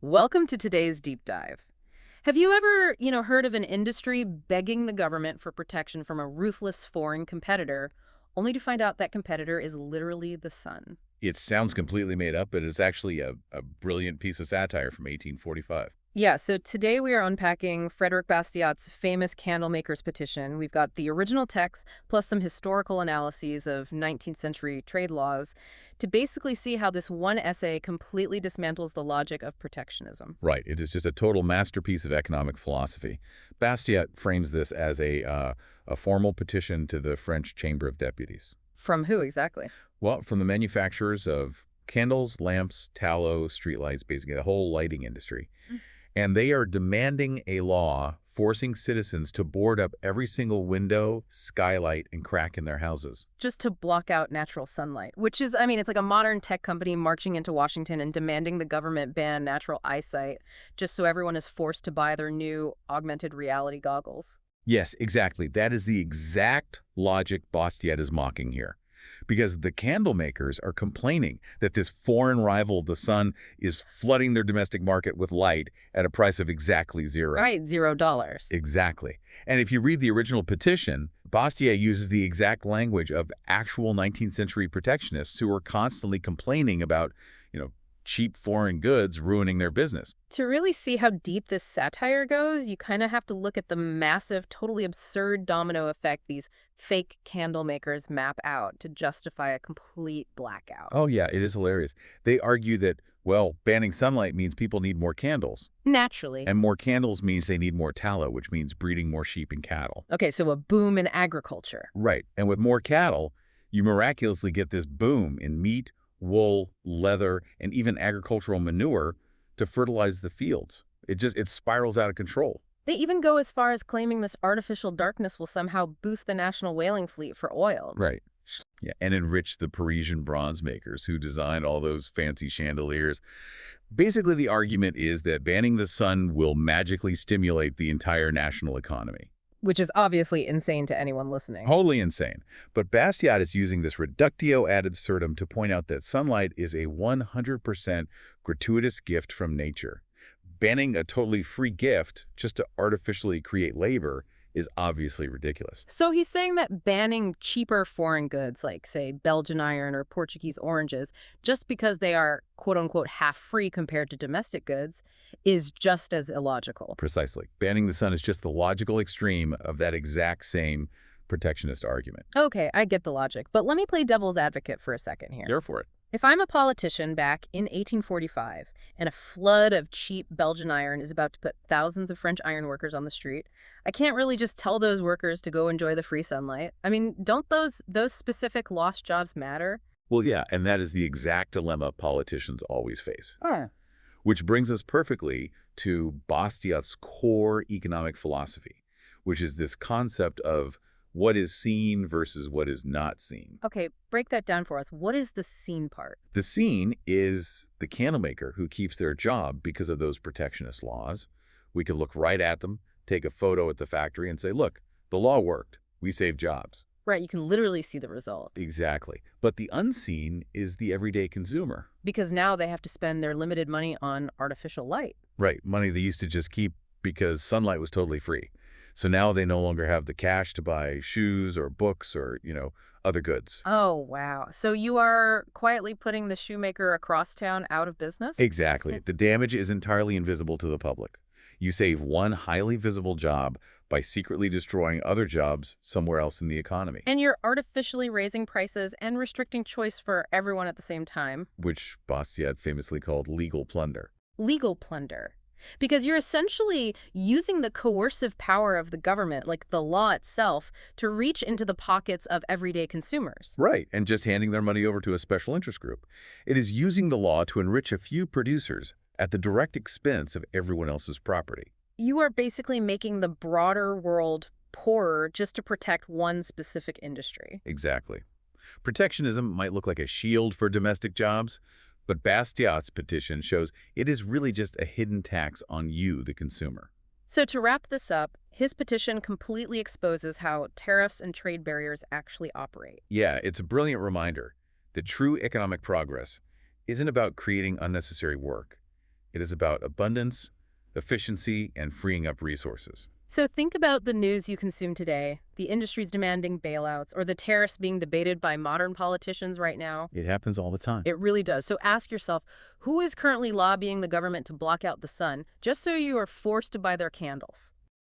Welcome to today's deep dive. Have you ever, heard of an industry begging the government for protection from a ruthless foreign competitor, only to find out that competitor is literally the sun? It sounds completely made up, but it's actually a brilliant piece of satire from 1845. Yeah, so today we are unpacking Frédéric Bastiat's famous Candlemakers petition. We've got the original text plus some historical analyses of 19th century trade laws to basically see how this one essay completely dismantles the logic of protectionism. Right. It is just a total masterpiece of economic philosophy. Bastiat frames this as a formal petition to the French Chamber of Deputies. From who exactly? Well, from the manufacturers of candles, lamps, tallow, streetlights, basically the whole lighting industry. And they are demanding a law forcing citizens to board up every single window, skylight, and crack in their houses. Just to block out natural sunlight, which is, it's like a modern tech company marching into Washington and demanding the government ban natural eyesight just so everyone is forced to buy their new augmented reality goggles. Yes, exactly. That is the exact logic Bastiat is mocking here. Because the candlemakers are complaining that this foreign rival, the sun, is flooding their domestic market with light at a price of exactly zero. Right, $0. Exactly. And if you read the original petition, Bastiat uses the exact language of actual 19th century protectionists who were constantly complaining about, cheap foreign goods ruining their business. To really see how deep this satire goes, you kind of have to look at the massive, totally absurd domino effect these fake candle makers map out to justify a complete blackout. Oh, yeah, it is hilarious. They argue that, well, banning sunlight means people need more candles. Naturally. And more candles means they need more tallow, which means breeding more sheep and cattle. Okay, so a boom in agriculture. Right. And with more cattle, you miraculously get this boom in meat, wool, leather, and even agricultural manure to fertilize the fields. It spirals out of control. They even go as far as claiming this artificial darkness will somehow boost the national whaling fleet for oil. Right. Yeah, and enrich the Parisian bronze makers who designed all those fancy chandeliers. Basically, the argument is that banning the sun will magically stimulate the entire national economy. Which is obviously insane to anyone listening. Wholly insane. But Bastiat is using this reductio ad absurdum to point out that sunlight is a 100% gratuitous gift from nature. Banning a totally free gift just to artificially create labor is obviously ridiculous. So he's saying that banning cheaper foreign goods like, say, Belgian iron or Portuguese oranges, just because they are quote-unquote half-free compared to domestic goods, is just as illogical. Precisely. Banning the sun is just the logical extreme of that exact same protectionist argument. Okay, I get the logic, but let me play devil's advocate for a second here. Go for it. If I'm a politician back in 1845 and a flood of cheap Belgian iron is about to put thousands of French ironworkers on the street, I can't really just tell those workers to go enjoy the free sunlight. Don't those specific lost jobs matter? Well, yeah, and that is the exact dilemma politicians always face. Huh. Which brings us perfectly to Bastiat's core economic philosophy, which is this concept of what is seen versus what is not seen. Okay, break that down for us. What is the seen part? The seen is the candlemaker who keeps their job because of those protectionist laws. We could look right at them, take a photo at the factory and say, look, the law worked. We saved jobs. Right, you can literally see the result. Exactly. But the unseen is the everyday consumer. Because now they have to spend their limited money on artificial light. Right, money they used to just keep because sunlight was totally free. So now they no longer have the cash to buy shoes or books or, other goods. Oh, wow. So you are quietly putting the shoemaker across town out of business? Exactly. The damage is entirely invisible to the public. You save one highly visible job by secretly destroying other jobs somewhere else in the economy. And you're artificially raising prices and restricting choice for everyone at the same time. Which Bastiat famously called legal plunder. Legal plunder. Because you're essentially using the coercive power of the government, like the law itself, to reach into the pockets of everyday consumers. Right, and just handing their money over to a special interest group. It is using the law to enrich a few producers at the direct expense of everyone else's property. You are basically making the broader world poorer just to protect one specific industry. Exactly. Protectionism might look like a shield for domestic jobs, but Bastiat's petition shows it is really just a hidden tax on you, the consumer. So to wrap this up, his petition completely exposes how tariffs and trade barriers actually operate. Yeah, it's a brilliant reminder that true economic progress isn't about creating unnecessary work. It is about abundance, efficiency, and freeing up resources. So think about the news you consume today, the industries demanding bailouts, or the tariffs being debated by modern politicians right now. It happens all the time. It really does. So ask yourself, who is currently lobbying the government to block out the sun just so you are forced to buy their candles?